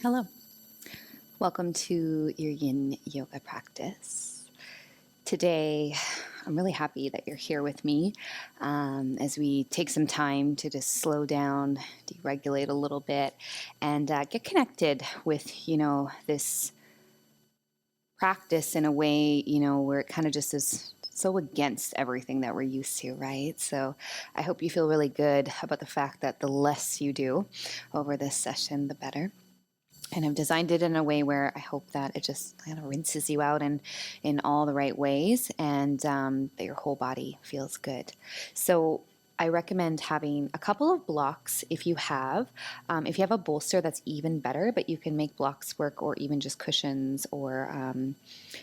Hello. Welcome to your Yin Yoga practice. Today, I'm really happy that you're here with me as we take some time to just slow down, deregulate a little bit, and get connected with, this practice in a way, where it kind of just is so against everything that we're used to, right? So I hope you feel really good about the fact that the less you do over this session, the better. And I've designed it in a way where I hope that it just kind of rinses you out in all the right ways, and that your whole body feels good. So I recommend having a couple of blocks if you have. If you have a bolster, that's even better, but you can make blocks work, or even just cushions, or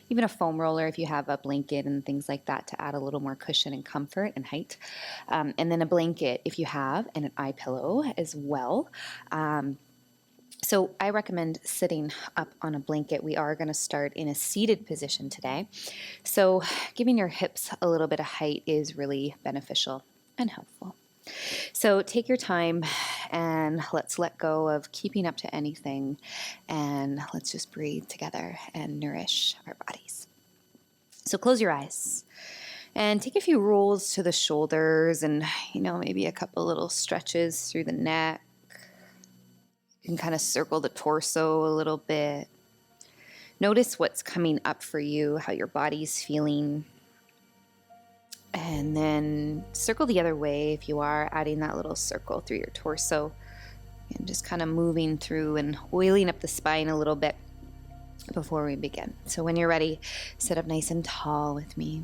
even a foam roller if you have a blanket and things like that to add a little more cushion and comfort and height. And then a blanket if you have, and an eye pillow as well. So I recommend sitting up on a blanket. We are going to start in a seated position today. So giving your hips a little bit of height is really beneficial and helpful. So take your time and let's let go of keeping up to anything, and let's just breathe together and nourish our bodies. So close your eyes and take a few rolls to the shoulders, and maybe a couple little stretches through the neck. You can kind of circle the torso a little bit. Notice what's coming up for you, how your body's feeling. And then circle the other way if you are, adding that little circle through your torso. And just kind of moving through and oiling up the spine a little bit before we begin. So when you're ready, sit up nice and tall with me.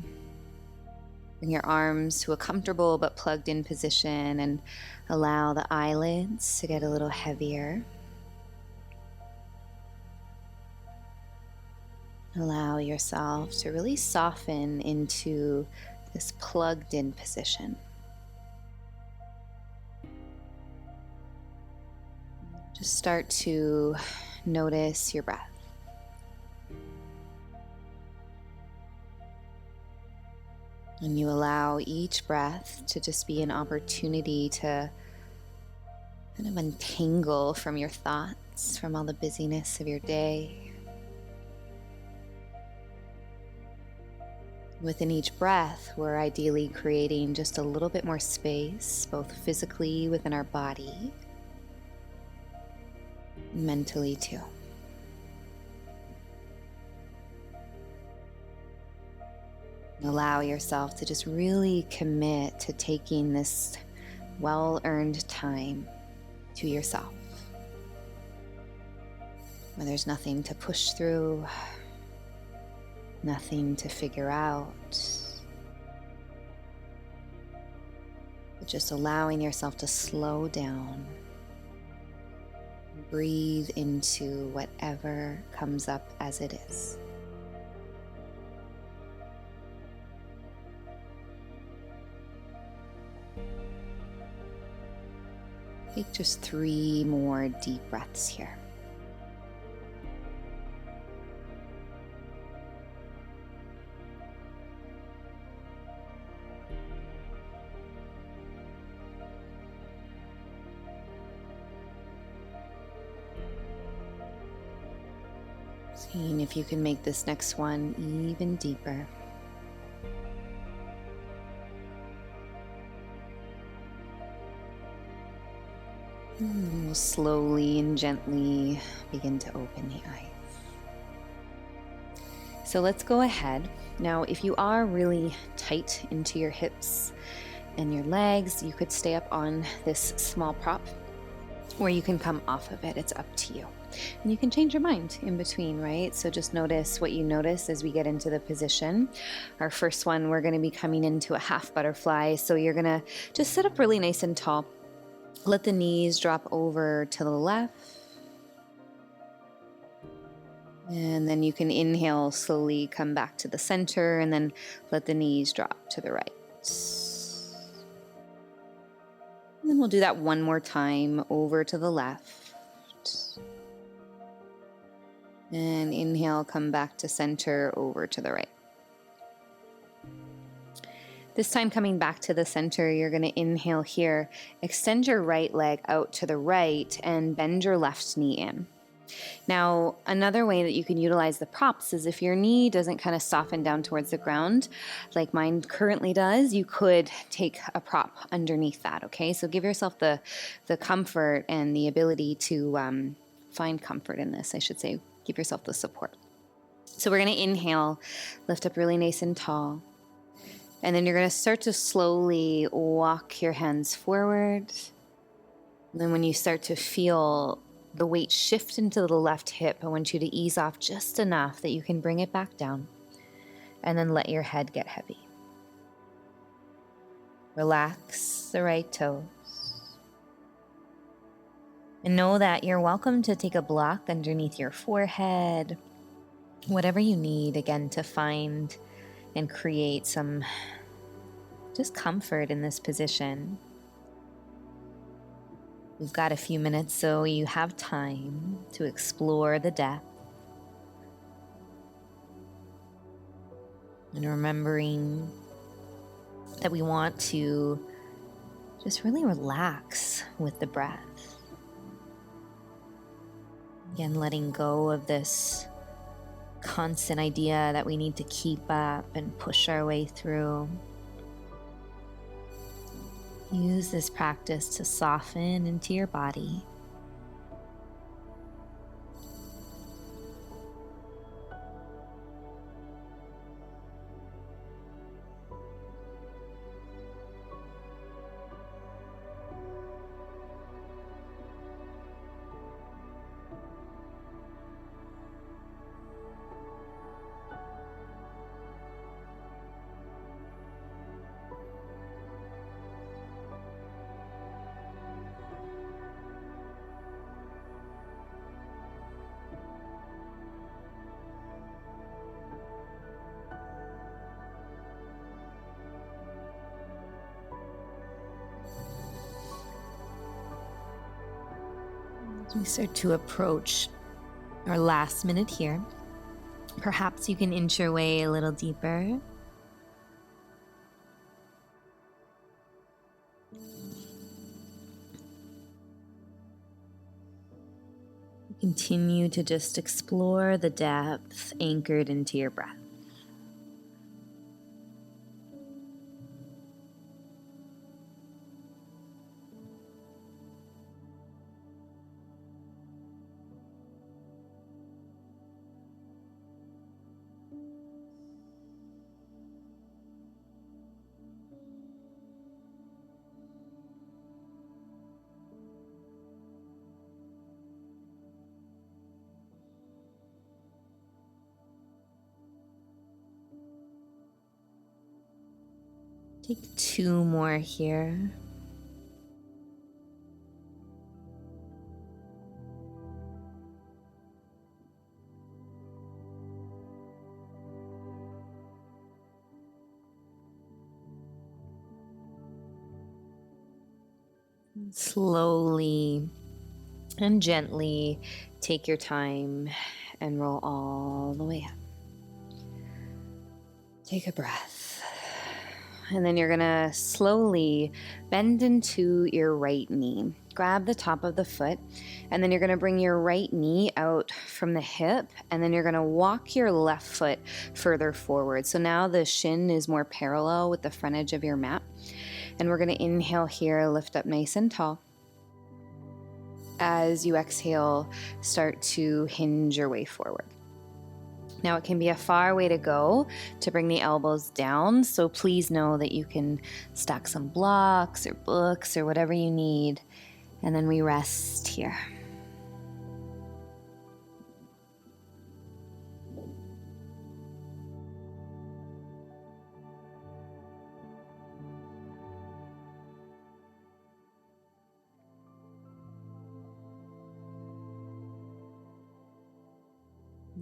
Bring your arms to a comfortable but plugged in position, and allow the eyelids to get a little heavier. Allow yourself to really soften into this plugged in position. Just start to notice your breath. And you allow each breath to just be an opportunity to kind of untangle from your thoughts, from all the busyness of your day. Within each breath, we're ideally creating just a little bit more space, both physically within our body, mentally too. Allow yourself to just really commit to taking this well-earned time to yourself, where there's nothing to push through, nothing to figure out, but just allowing yourself to slow down, breathe into whatever comes up as it is. Take just 3 more deep breaths here. Seeing if you can make this next one even deeper. And we'll slowly and gently begin to open the eyes. So let's go ahead. Now, if you are really tight into your hips and your legs, you could stay up on this small prop, or you can come off of it. It's up to you. And you can change your mind in between, right? So just notice what you notice as we get into the position. Our first one, we're going to be coming into a half butterfly. So you're going to just sit up really nice and tall. Let the knees drop over to the left. And then you can inhale, slowly come back to the center, and then let the knees drop to the right. And then we'll do that one more time, over to the left. And inhale, come back to center, over to the right. This time coming back to the center, you're going to inhale here. Extend your right leg out to the right and bend your left knee in. Now, another way that you can utilize the props is if your knee doesn't kind of soften down towards the ground like mine currently does, you could take a prop underneath that, okay? So give yourself the comfort and the ability to find comfort in this, I should say. Give yourself the support. So we're going to inhale, lift up really nice and tall. And then you're going to start to slowly walk your hands forward. And then when you start to feel the weight shift into the left hip, I want you to ease off just enough that you can bring it back down. And then let your head get heavy. Relax the right toes. And know that you're welcome to take a block underneath your forehead. Whatever you need, again, to find and create some just comfort in this position. We've got a few minutes, so you have time to explore the depth. And remembering that we want to just really relax with the breath. Again, letting go of this constant idea that we need to keep up and push our way through. Use this practice to soften into your body. As we start to approach our last minute here, perhaps you can inch your way a little deeper. Continue to just explore the depth anchored into your breath. Take 2 more here. Slowly and gently take your time and roll all the way up. Take a breath. And then you're gonna slowly bend into your right knee. Grab the top of the foot, and then you're gonna bring your right knee out from the hip, and then you're gonna walk your left foot further forward. So now the shin is more parallel with the front edge of your mat. And we're gonna inhale here, lift up nice and tall. As you exhale, start to hinge your way forward. Now it can be a far way to go to bring the elbows down, so please know that you can stack some blocks or books or whatever you need, and then we rest here.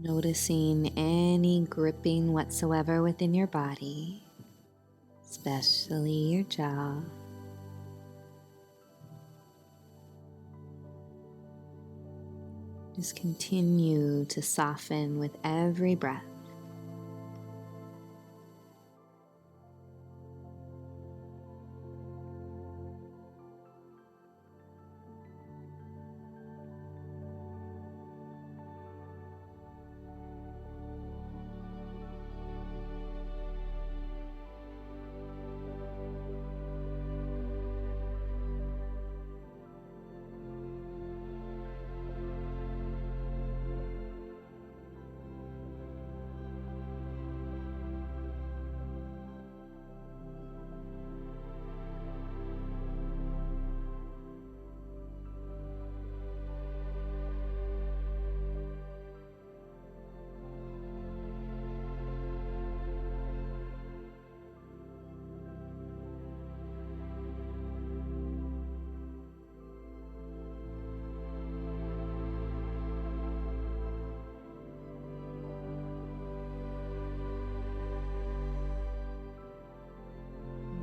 Noticing any gripping whatsoever within your body, especially your jaw. Just continue to soften with every breath.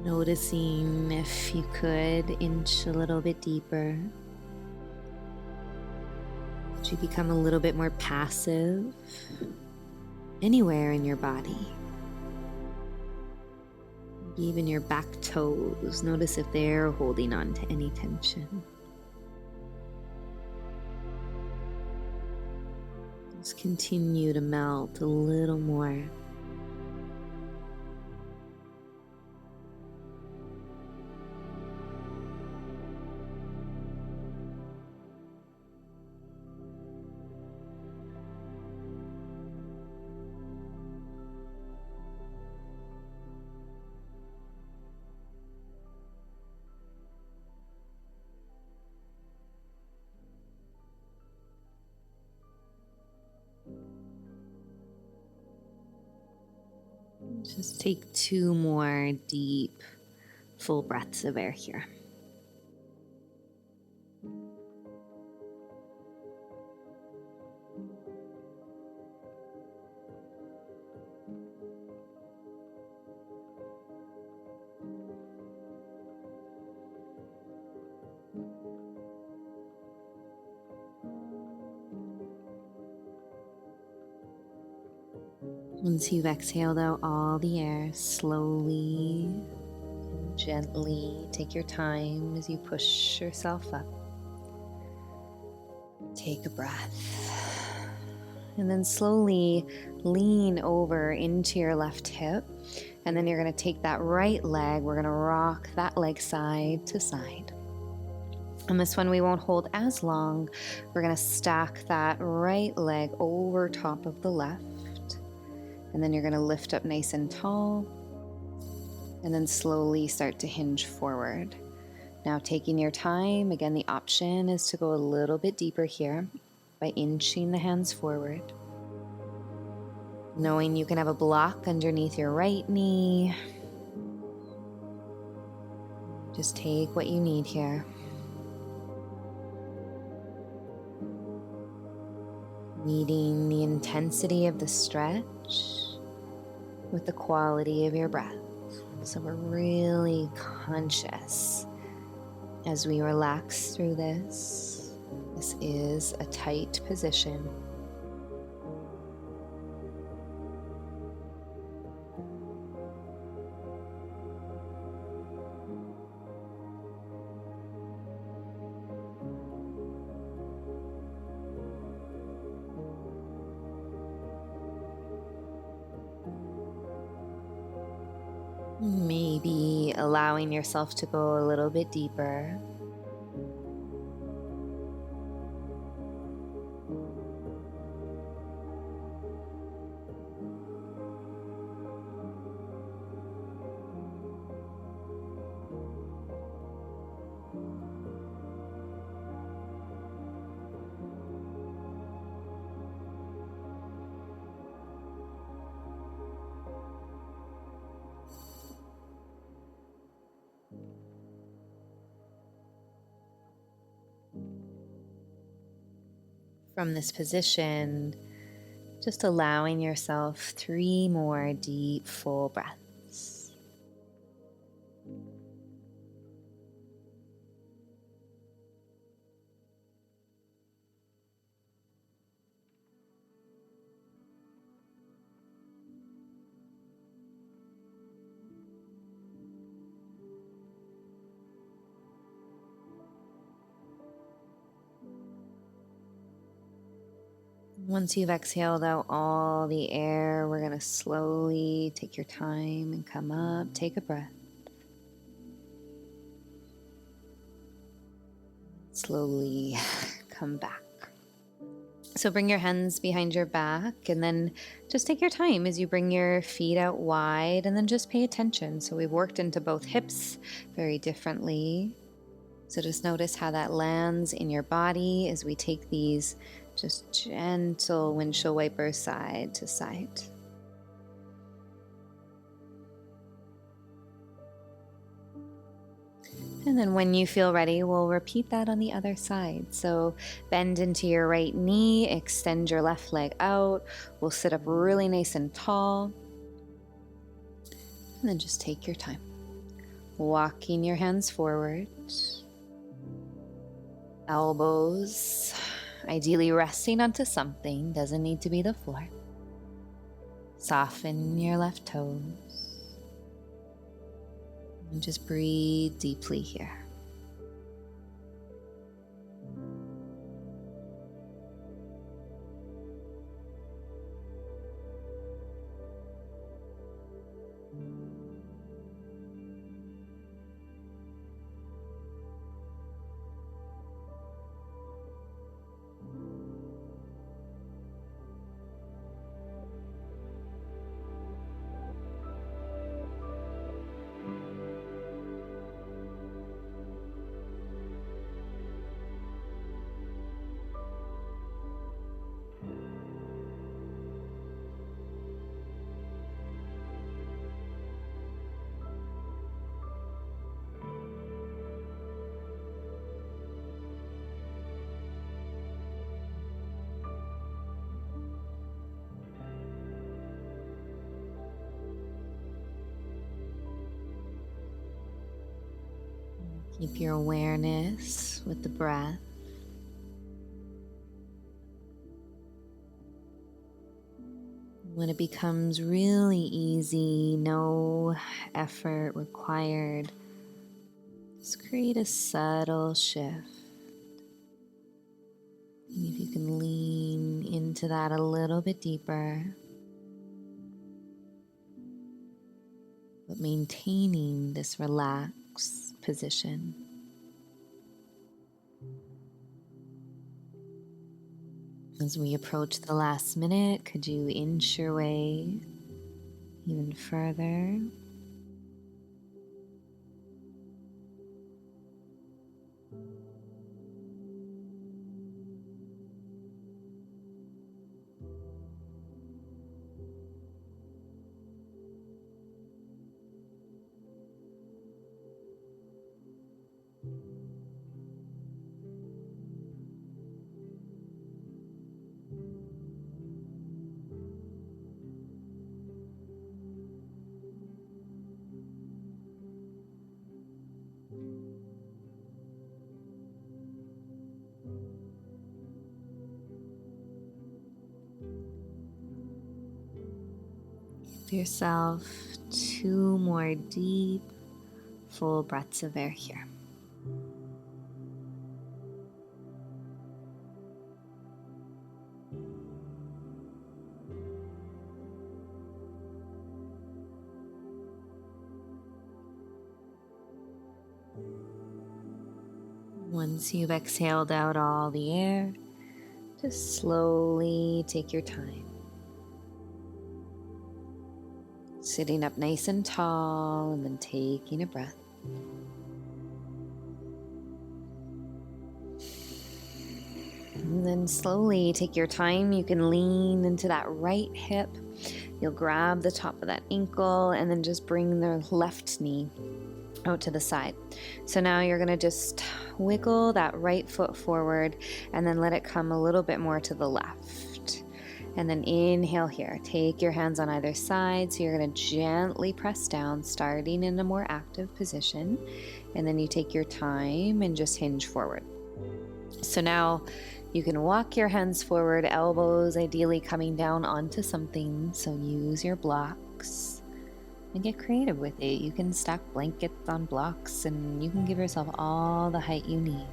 Noticing if you could inch a little bit deeper. As you become a little bit more passive anywhere in your body. Even your back toes, notice if they're holding on to any tension. Just continue to melt a little more. Just take 2 more deep, full breaths of air here. Once you've exhaled out all the air, slowly and gently take your time as you push yourself up. Take a breath. And then slowly lean over into your left hip. And then you're going to take that right leg. We're going to rock that leg side to side. And this one we won't hold as long. We're going to stack that right leg over top of the left. And then you're going to lift up nice and tall. And then slowly start to hinge forward. Now taking your time, again, the option is to go a little bit deeper here by inching the hands forward. Knowing you can have a block underneath your right knee. Just take what you need here. Meeting the intensity of the stretch with the quality of your breath. So we're really conscious as we relax through this. This is a tight position. Maybe allowing yourself to go a little bit deeper. From this position, just allowing yourself 3 more deep, full breaths. Once you've exhaled out all the air, we're going to slowly take your time and come up. Take a breath. Slowly come back. So bring your hands behind your back and then just take your time as you bring your feet out wide and then just pay attention. So we've worked into both hips very differently. So just notice how that lands in your body as we take these just gentle windshield wipers side to side. And then when you feel ready, we'll repeat that on the other side. So bend into your right knee, extend your left leg out. We'll sit up really nice and tall. And then just take your time. Walking your hands forward, elbows ideally resting onto something, doesn't need to be the floor. Soften your left toes and just breathe deeply here. Keep your awareness with the breath. When it becomes really easy, no effort required, just create a subtle shift. And if you can lean into that a little bit deeper, but maintaining this relaxed position. As we approach the last minute, could you inch your way even further? Give yourself 2 more deep, full breaths of air here. Once you've exhaled out all the air, just slowly take your time. Sitting up nice and tall and then taking a breath. And then slowly take your time. You can lean into that right hip. You'll grab the top of that ankle and then just bring the left knee out to the side. So now you're going to just wiggle that right foot forward and then let it come a little bit more to the left. And then inhale here. Take your hands on either side. So you're going to gently press down, starting in a more active position. And then you take your time and just hinge forward. So now you can walk your hands forward, elbows ideally coming down onto something. So use your blocks and get creative with it. You can stack blankets on blocks and you can give yourself all the height you need.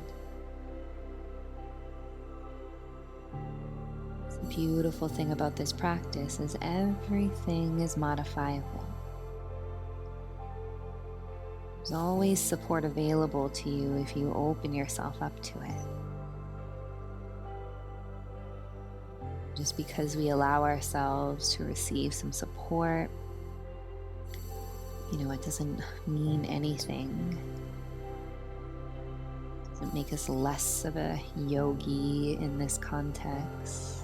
The beautiful thing about this practice is everything is modifiable. There's always support available to you if you open yourself up to it. Just because we allow ourselves to receive some support, it doesn't mean anything. It doesn't make us less of a yogi in this context.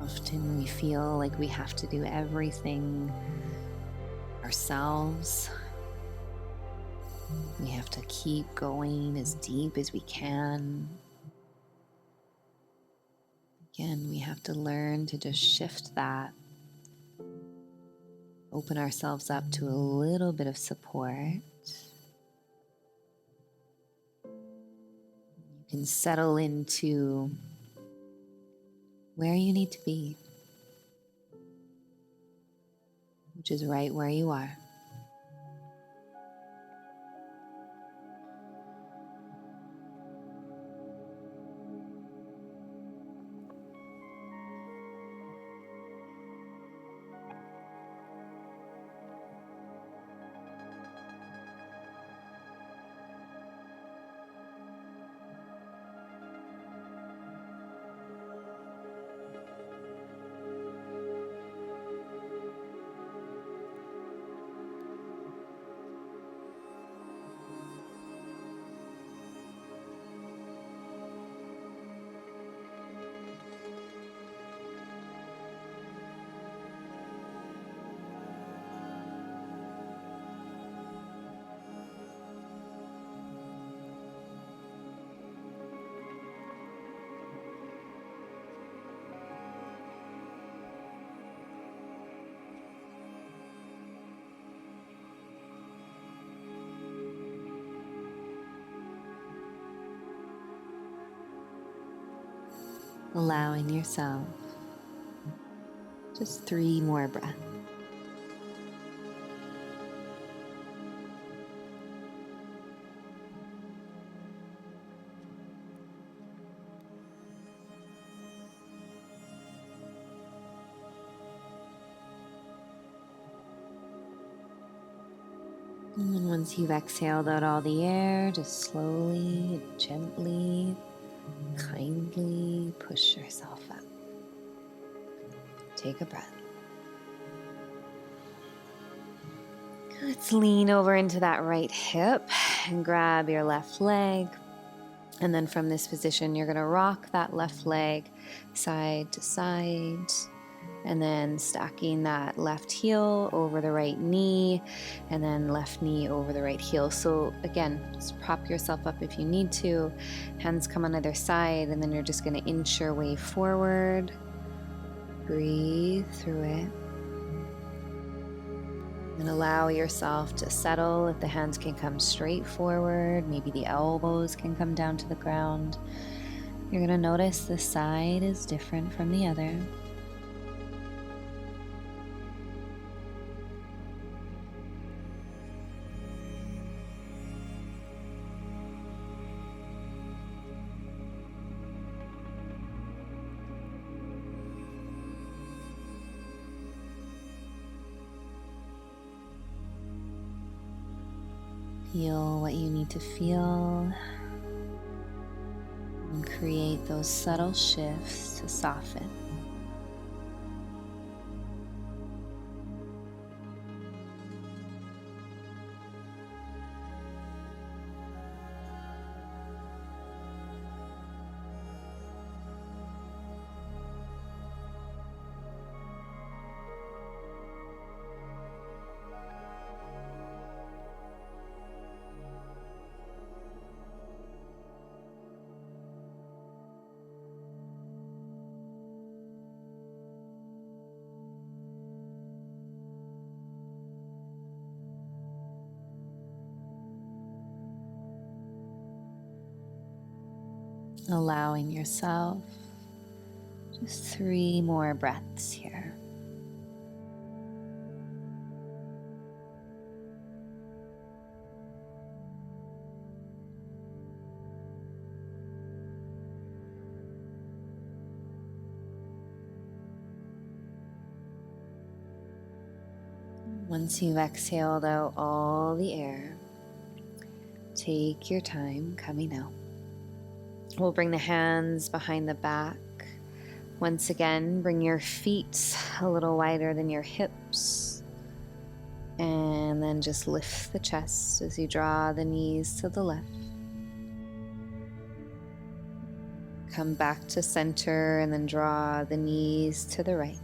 Often we feel like we have to do everything ourselves. We have to keep going as deep as we can. Again, we have to learn to just shift that, open ourselves up to a little bit of support. You can settle into where you need to be, which is right where you are. Allowing yourself just 3 more breaths. And then once you've exhaled out all the air, just slowly, gently, kindly push yourself up. Take a breath. Let's lean over into that right hip and grab your left leg. And then from this position, you're going to rock that left leg side to side. And then stacking that left heel over the right knee, and then left knee over the right heel. So again, just prop yourself up if you need to. Hands come on either side, and then you're just going to inch your way forward. Breathe through it. And allow yourself to settle. If the hands can come straight forward, maybe the elbows can come down to the ground. You're going to notice the side is different from the other. Feel what you need to feel and create those subtle shifts to soften. Allowing yourself just 3 more breaths here. Once you've exhaled out all the air, take your time coming out. We'll bring the hands behind the back. Once again, bring your feet a little wider than your hips. And then just lift the chest as you draw the knees to the left. Come back to center and then draw the knees to the right.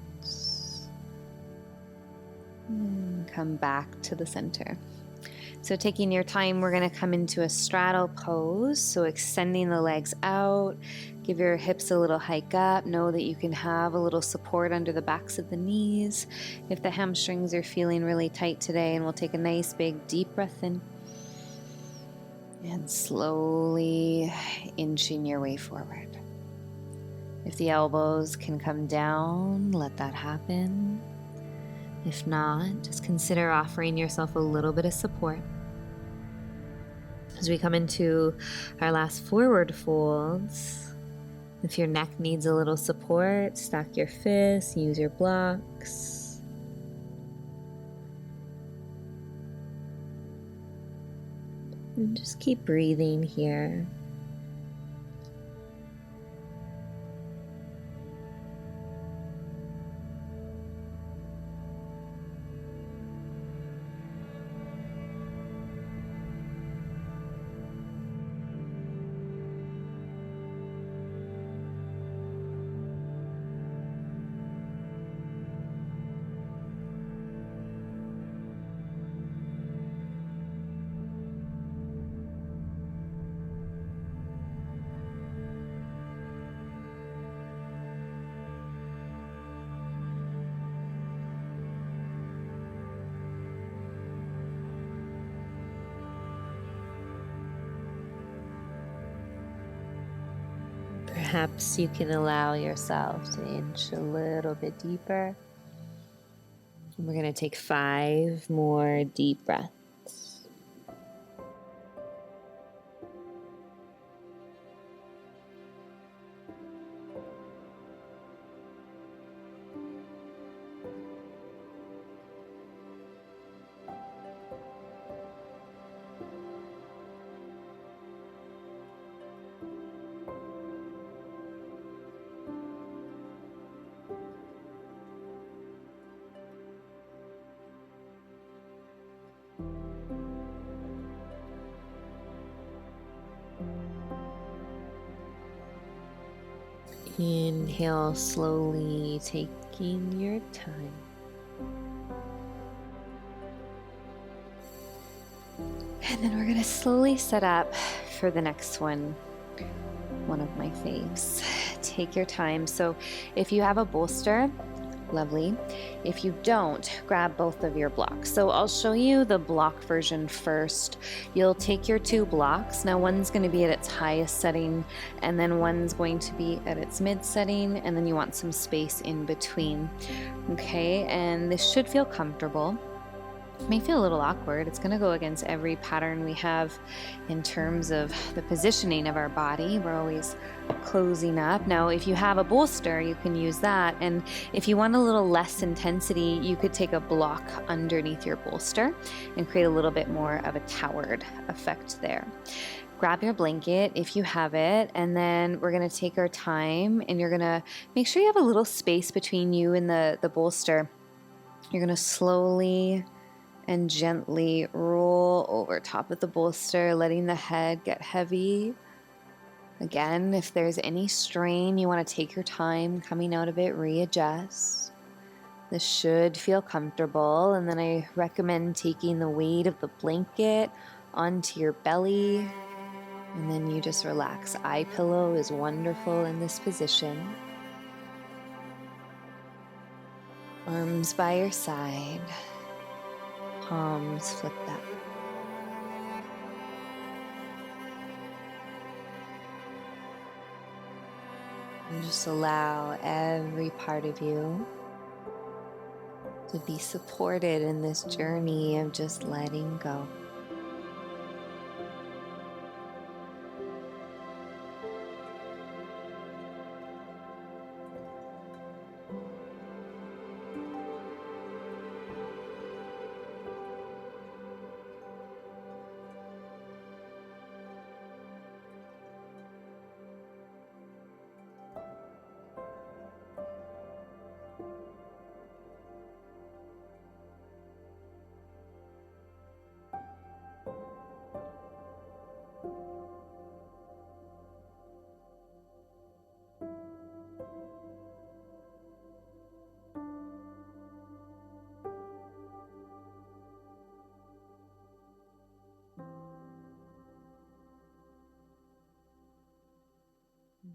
And come back to the center. So taking your time, we're going to come into a straddle pose. So extending the legs out, Give your hips a little hike up. Know that you can have a little support under the backs of the knees if the hamstrings are feeling really tight today. And we'll take a nice big deep breath in and slowly inching your way forward. If the elbows can come down, let that happen. If not, just consider offering yourself a little bit of support. As we come into our last forward folds, if your neck needs a little support, stack your fists, use your blocks. And just keep breathing here. Perhaps you can allow yourself to inch a little bit deeper. And we're going to take 5 more deep breaths. Inhale slowly, taking your time. And then we're going to slowly set up for the next one of my faves. Take your time. So if you have a bolster, lovely. If you don't, grab both of your blocks. So I'll show you the block version first. You'll take your 2 blocks. Now one's going to be at its highest setting, and then one's going to be at its mid setting, and then you want some space in between. Okay, and this should feel comfortable. It may feel a little awkward. It's going to go against every pattern we have in terms of the positioning of our body. We're always closing up. Now, if you have a bolster, you can use that. And if you want a little less intensity, you could take a block underneath your bolster and create a little bit more of a towered effect there. Grab your blanket if you have it, and then we're going to take our time, and you're going to make sure you have a little space between you and the bolster. You're going to slowly and gently roll over top of the bolster, letting the head get heavy. Again, if there's any strain, you want to take your time coming out of it, readjust. This should feel comfortable, and then I recommend taking the weight of the blanket onto your belly, and then you just relax. Eye pillow is wonderful in this position. Arms by your side. Palms flipped up. And just allow every part of you to be supported in this journey of just letting go.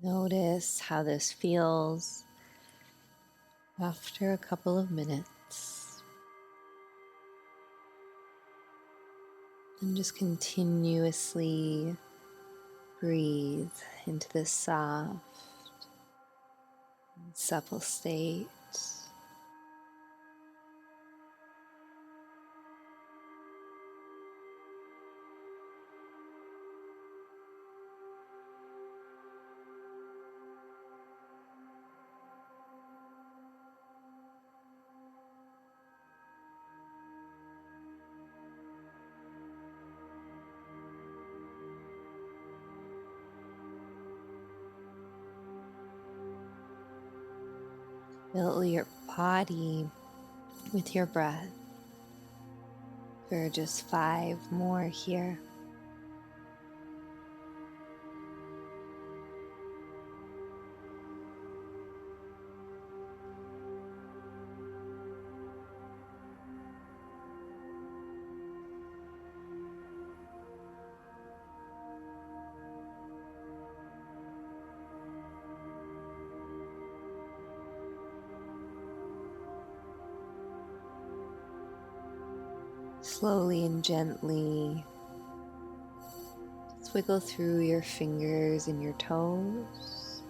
Notice how this feels after a couple of minutes. And just continuously breathe into this soft and supple state. Fill your body with your breath for just 5 more here. Slowly and gently just wiggle through your fingers and your toes.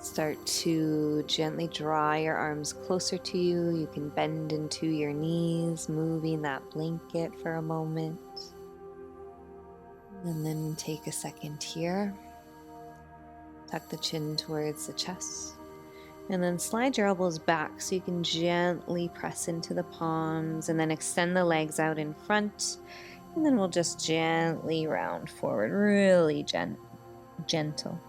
Start to gently draw your arms closer to you. You can bend into your knees, moving that blanket for a moment. And then take a second here. Tuck the chin towards the chest. And then slide your elbows back so you can gently press into the palms, and then extend the legs out in front. And then we'll just gently round forward, really gentle.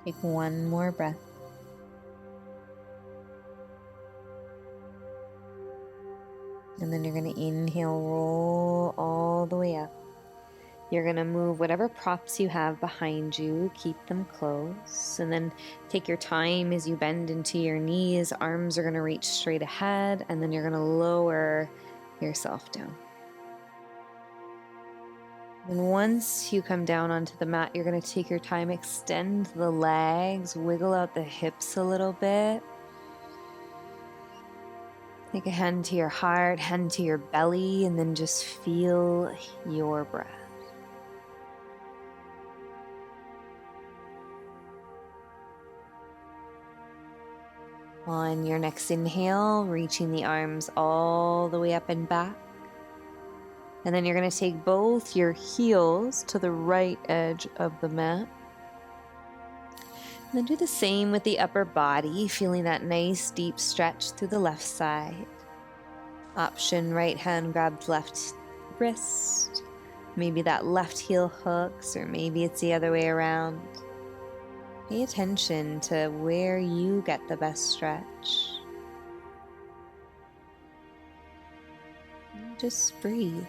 Take one more breath. And then you're going to inhale, roll all the way up. You're going to move whatever props you have behind you, keep them close, and then take your time as you bend into your knees. Arms are going to reach straight ahead, and then you're going to lower yourself down. And once you come down onto the mat, you're going to take your time, extend the legs, wiggle out the hips a little bit. Take a hand to your heart, hand to your belly, and then just feel your breath. On your next inhale, reaching the arms all the way up and back. And then you're going to take both your heels to the right edge of the mat. And then do the same with the upper body, feeling that nice deep stretch through the left side. Option, right hand grabs left wrist. Maybe that left heel hooks, or maybe it's the other way around. Pay attention to where you get the best stretch. And just breathe.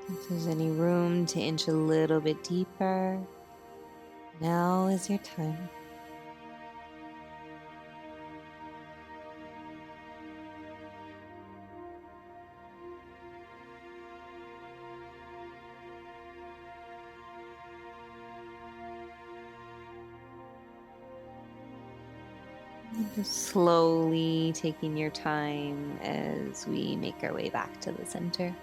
If there's any room to inch a little bit deeper, now is your time. Just slowly taking your time as we make our way back to the center.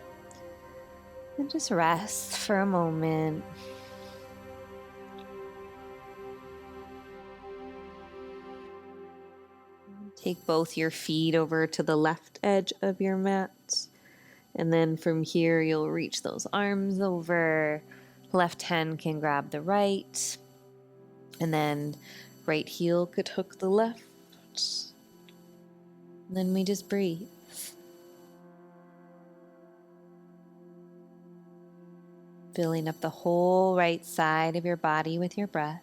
And just rest for a moment. Take both your feet over to the left edge of your mat. And then from here, you'll reach those arms over. Left hand can grab the right. And then right heel could hook the left. And then we just breathe. Filling up the whole right side of your body with your breath.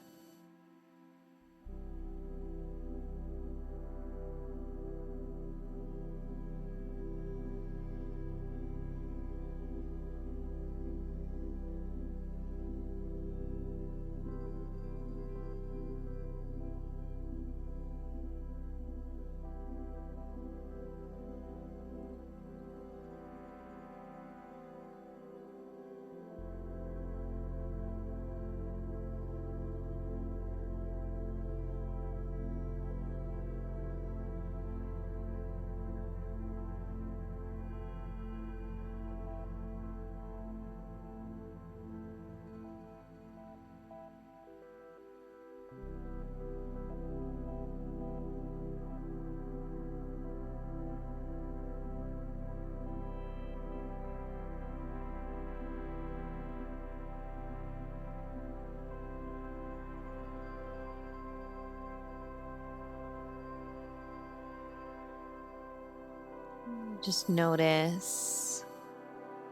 Just notice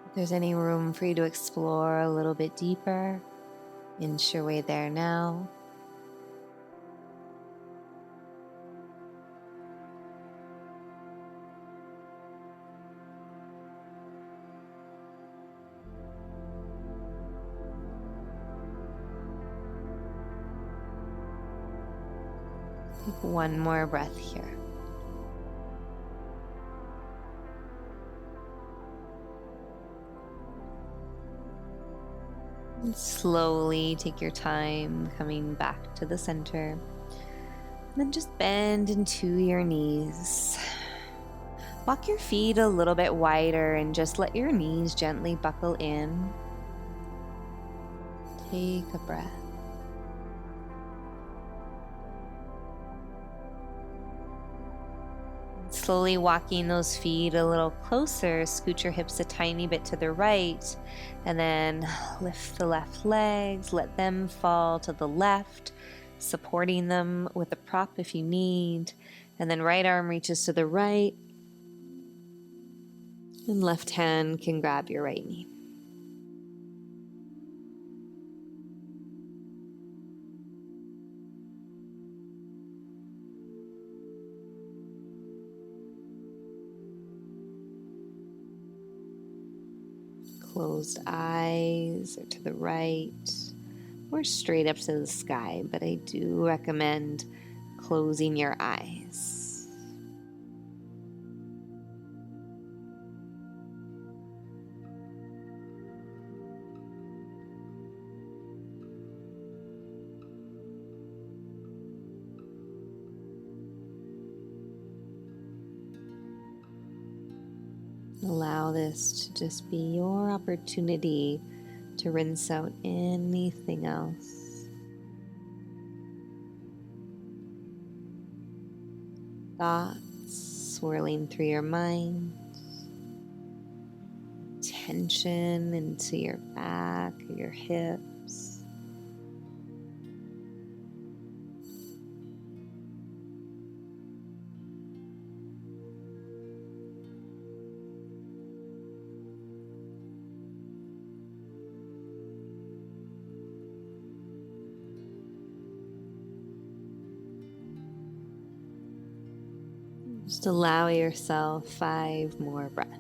if there's any room for you to explore a little bit deeper. Inch your way there now. Take one more breath here. And slowly take your time coming back to the center. And then just bend into your knees. Walk your feet a little bit wider and just let your knees gently buckle in. Take a breath. Slowly walking those feet a little closer, scoot your hips a tiny bit to the right, and then lift the left legs, let them fall to the left, supporting them with a prop if you need, and then right arm reaches to the right, and left hand can grab your right knee. Closed eyes or to the right or straight up to the sky, but I do recommend closing your eyes. Allow this to just be your opportunity to rinse out anything else. Thoughts swirling through your mind, tension into your back, your hips. Just allow yourself 5 more breaths.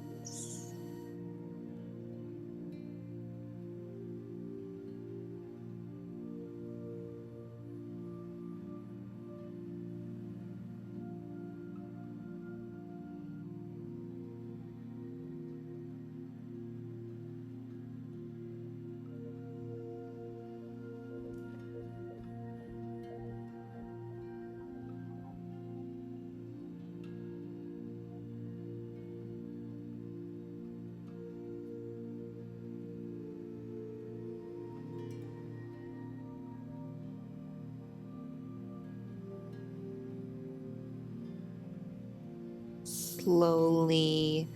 Slowly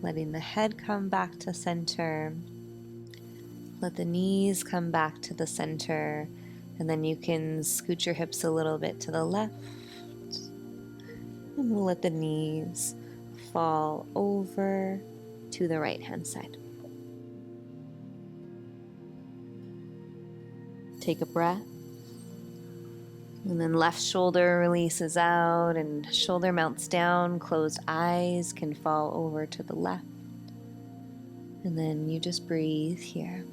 letting the head come back to center. Let the knees come back to the center, and then you can scoot your hips a little bit to the left, and we'll let the knees fall over to the right hand side. Take a breath, and then left shoulder releases out and shoulder melts down. Closed eyes can fall over to the left, and then you just breathe here.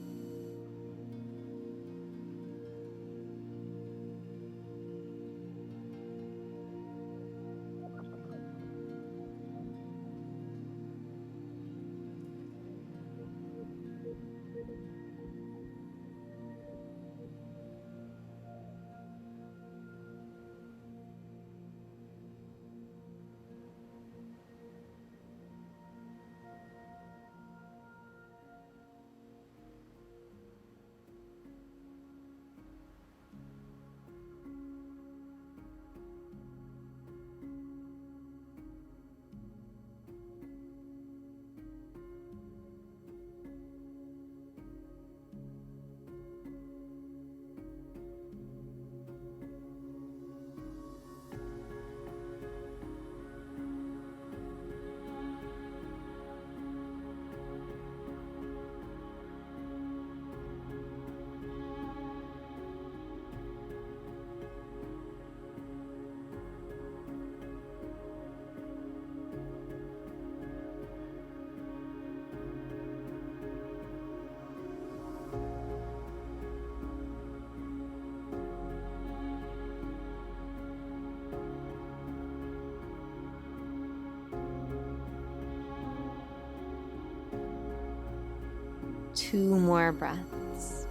Two more breaths.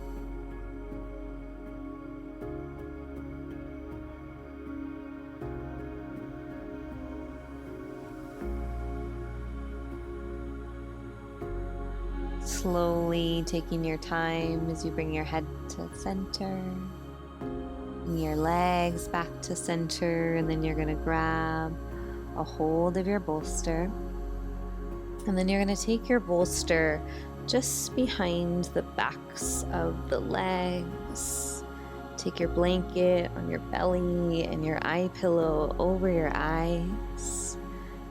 Slowly taking your time as you bring your head to center, bring your legs back to center, and then you're going to grab a hold of your bolster. And then you're going to take your bolster just behind the backs of the legs. Take your blanket on your belly and your eye pillow over your eyes.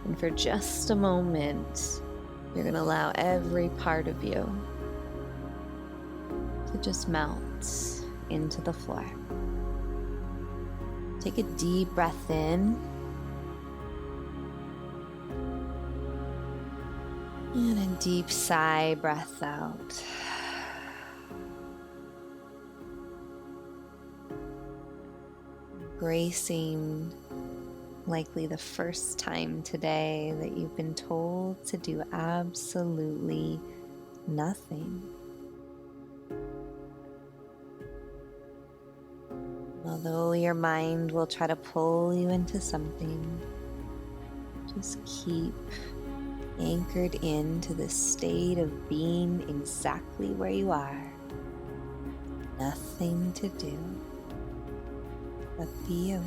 And for just a moment, you're going to allow every part of you to just melt into the floor. Take a deep breath in. And a deep sigh, breath out. Embracing likely the first time today that you've been told to do absolutely nothing. Although your mind will try to pull you into something, just keep anchored into this state of being exactly where you are. Nothing to do but be you.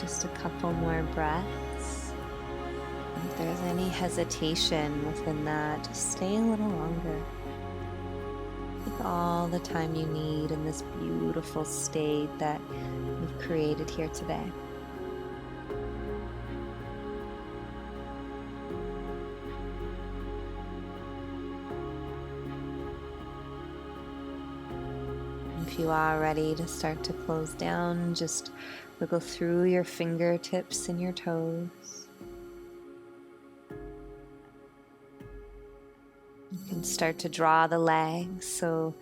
just a couple more breaths. If there's any hesitation within that, just stay a little longer. Take all the time you need in this beautiful state that we've created here today. If you are ready to start to close down, just wiggle through your fingertips and your toes. You can start to draw the legs, so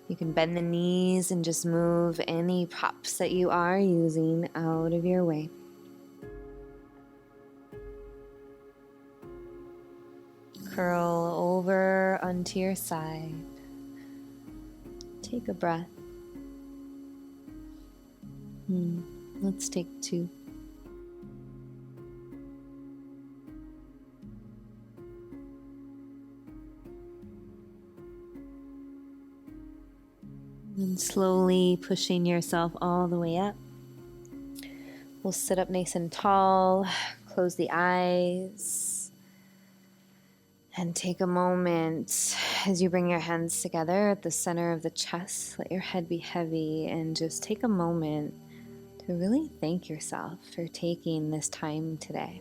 you can bend the knees and just move any props that you are using out of your way. Curl over onto your side. Take a breath. Let's take 2. And slowly pushing yourself all the way up. We'll sit up nice and tall, close the eyes, and take a moment as you bring your hands together at the center of the chest. Let your head be heavy and just take a moment to really thank yourself for taking this time today.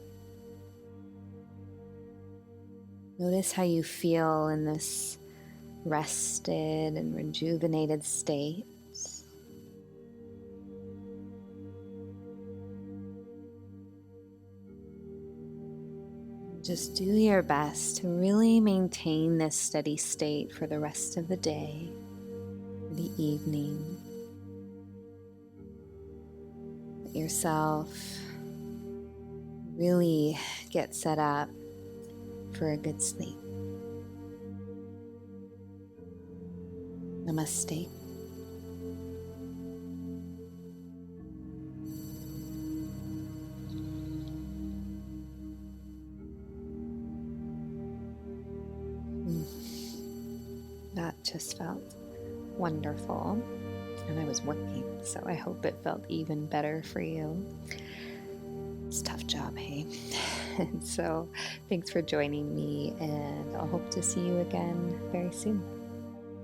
Notice how you feel in this rested and rejuvenated state. Just do your best to really maintain this steady state for the rest of the day, the evening. Let yourself really get set up for a good sleep. Namaste. That just felt wonderful, and I was working, so I hope it felt even better for you. It's a tough job, hey? And so thanks for joining me, and I'll hope to see you again very soon.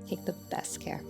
Take the best care.